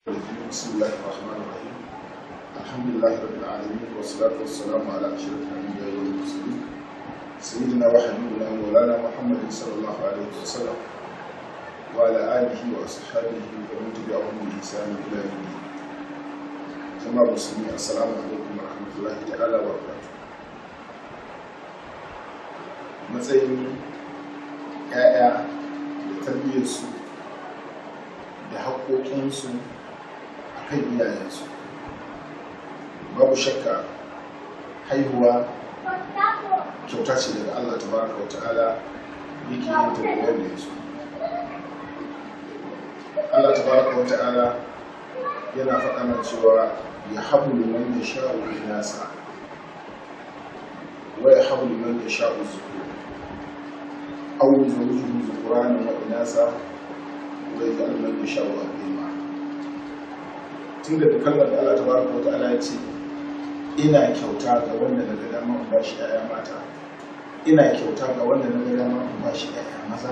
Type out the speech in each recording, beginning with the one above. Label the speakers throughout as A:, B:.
A: بسم الله الرحمن الرحيم. الحمد لله رب العالمين والصلاة والسلام على أشرف الأنبياء والمرسلين سيدنا وحبيبنا مولانا محمد صلى الله عليه وسلم وعلى آله وأصحابه ومن تبعهم بإحسان إلى يوم الدين. جماعة المسلمين السلام عليكم ورحمة الله تعالى وبركاته. matsayin ‘ya'ya da tarbiyyarsu da haƙoƙinsu a kan iyayensu, babu shakka haihuwa kyauta ce daga Allah tabaraka wa ta'ala yake yin ta ga wanda ya so. Allah tabaraka wa ta'ala yana faɗa mana cewa ya habu liman yasha'u inasa wa ya habu liman yasha'u zukur aw yuzawwijuhum dhukranan wa inasa wa yaj'alu man yasha'u aqima. Tun da kalmar da Allah tabaraka wa ta'ala ya ce ina kyauta ga wanda na ga dama in bashi ƴaƴa mata, ina kyauta ga wanda na ga dama in bashi ƴaƴa maza,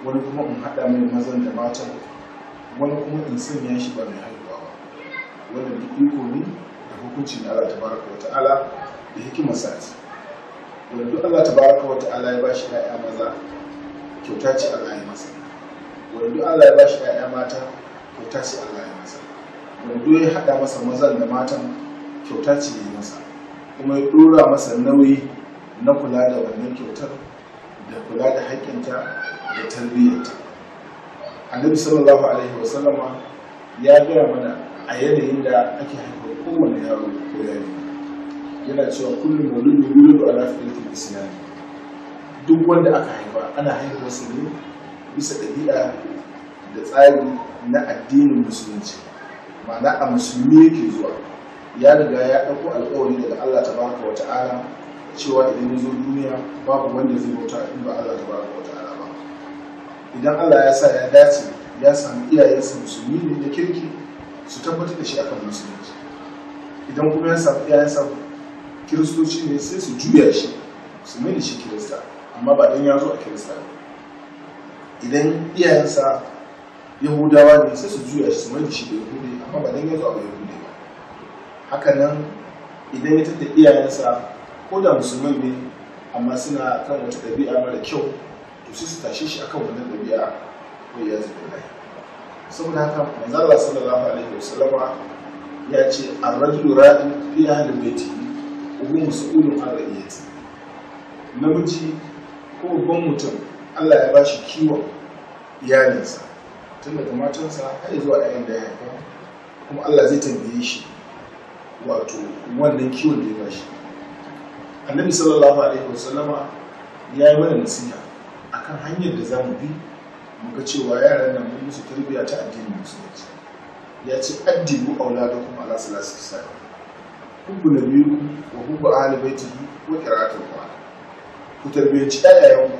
A: wani kuma in haɗa mai mazan da matan, wani kuma in sanya shi ba mai haihuwa ba. Wannan duk iko ne da hukuncin Allah tabaraka wa ta'ala da hikimar sa. Wanda duk Allah tabaraka wa ta'ala ya bashi ƴaƴa maza kyauta ce Allah ya masa. Wanda duk Allah ya bashi ƴaƴa mata kyauta ce Allah ya masa. Wanda duk ya haɗa masa mazan da matan kyauta ce ya yi masa, kuma ya ɗora masa nauyi na kula da wannan kyautar da kula da haƙƙinta da tarbiyyarta. Annabi sallallahu alaihi wasallama ya gaya mana a yanayin da ake haifar kowane yaro ko yaro, yana cewa kullum mauludin yuladu ala fitratil islam. Duk wanda aka haifa ana haihuwarsa ne bisa ɗabi'a da tsari na addinin musulunci, ma'ana a musulmi yake zuwa. Ya riga ya ɗauko alƙawari daga Allah tabaraka wa ta'ala cewa idan ya zo duniya babu wanda zai bauta in ba Allah tabaraka wa ta'ala ba. Idan Allah ya sa ya dace ya samu iyayensa musulmi ne da kirki, su tabbatar da shi akan musulunci. Idan kuma ya samu iyayensa kiristoci ne, sai su juya shi su mai da shi kirista, amma ba dan ya zo a kirista ba. Idan iyayensa yahudawa ne, sai su juya shi su mai da shi da yahudi, amma ba dan ya zo a yahudi. Hakanan idan ya tattata iyayensa ko da musulmai ne amma suna kan wata ɗabi'a mara kyau, to sai su tashe shi akan wannan ɗabi'a ko ya zuba rai. Saboda haka manzo Allah sallallahu alaihi wasallama ya ce ar-rajulu ra'in fi ahli baitihi wa huwa mas'ulun an ra'iyati. Namiji ko babban mutum Allah ya bashi kiwon iyalinsa tun daga matansa har zuwa ƴaƴan da ya haifa, kuma Allah zai tambaye shi wato wannan kiwon da ya bashi. Annabi sallallahu alaihi wasallama ya yi mana nasiha akan hanyar da za mu bi muka cewa yaran nan mun musu tarbiyya ta addinin musulunci. Ya ce addibu auladakum ala salasi kisai, hubbu nabiyyikum wa hubbu ahli baitihi wa qira'atul qur'an. Ku tarbiyyanci ƴaƴayenku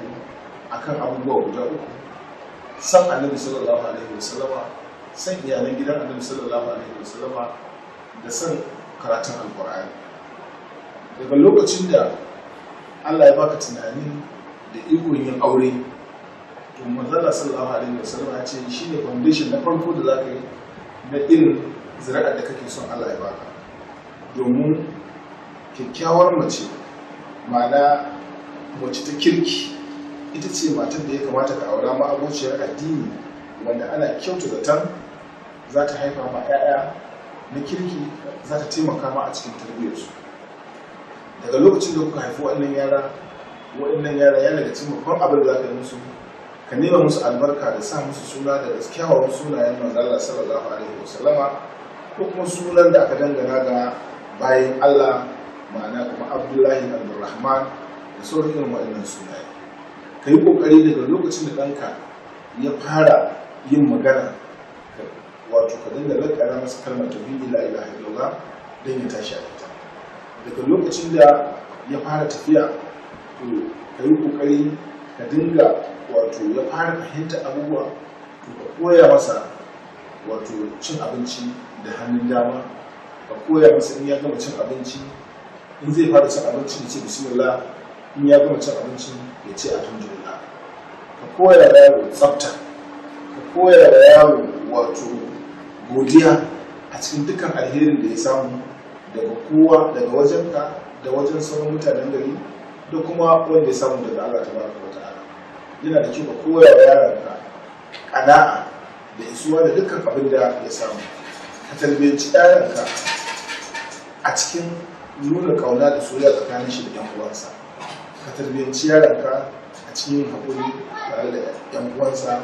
A: akan abubuwa guda uku: san Annabi sallallahu alaihi wasallama, san iyalan gidan Annabi sallallahu alaihi wasallama, da san karatun alkur'ani. Daga lokacin da Allah ya baka tunani da ikon yin aure, to manzala sallallahu alaihi wasallam ya ce shine foundation na farko da zaka yi na irin zuri'ar da kake son Allah ya baka. Domin kyakkyawar mace, ma'ana mace ta kirki, ita ce matar da ya kamata ka aura ma abociyar addini, wanda ana kyauta zaton za ta haifa ma 'ya'ya na kirki, za ta taimaka ma a cikin tarbiyyarsu. Daga lokacin da kuka haifi waɗannan yara ya daga cikin babban abin da za ka yi musu, ka nema musu albarka da sa musu suna da kyawawan sunayen manzon Allah sallallahu alaihi wasallama, ko kuma sunan da aka dangana ga bayan Allah, ma'ana kuma Abdullahi, Abdurrahman da sauran irin waɗannan sunaye. Ka yi ƙoƙari daga lokacin da ɗanka ya fara yin magana, wato ka dinga lakana masa kalmar tauhidi la ilaha illallah don ya tashi a ita. Daga lokacin da ya fara tafiya, to ka yi kokari ka dinga wato ya fara fahimta abubuwa, to ka koya masa wato cin abinci da hannun dama, ka koya masa in ya gama cin abinci, in zai fara cin abinci ya ce bismillah, in ya gama cin abinci ya ce alhamdulillah. Ka koya da yaro tsafta, ka koya da yaro wato godiya a cikin dukkan alherin da ya samu daga kowa, daga wajenka da wajen sauran mutanen gari da kuma wanda ya samu daga Allah tabaraka wa ta'ala. Yana da kyau ka koya wa yaranka ƙana'a da isuwa da dukkan abin da ya samu. Ka tarbiyyanci yaranka a cikin nuna ƙauna da soyayya tsakanin shi da 'yan uwansa. Ka tarbiyyanci yaranka a cikin yin haƙuri tare da 'yan uwansa.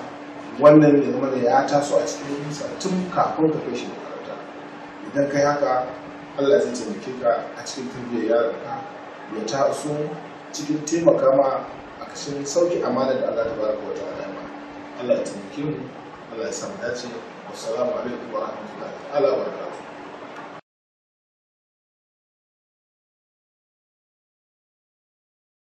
A: Wannan ya zama da ya taso a cikin sa tun kafin ka kai shi makaranta. Idan kai haka, Allah zai taimake ka a cikin tarbiyyar yaranka, ya taso cikin taimaka ma a cikin sauki amana da Allah tabaraka wa ta'ala ya ba. Allah ya taimake mu, Allah ya samu dace. Wassalamu alaikum wa rahmatullahi wa barakatuh.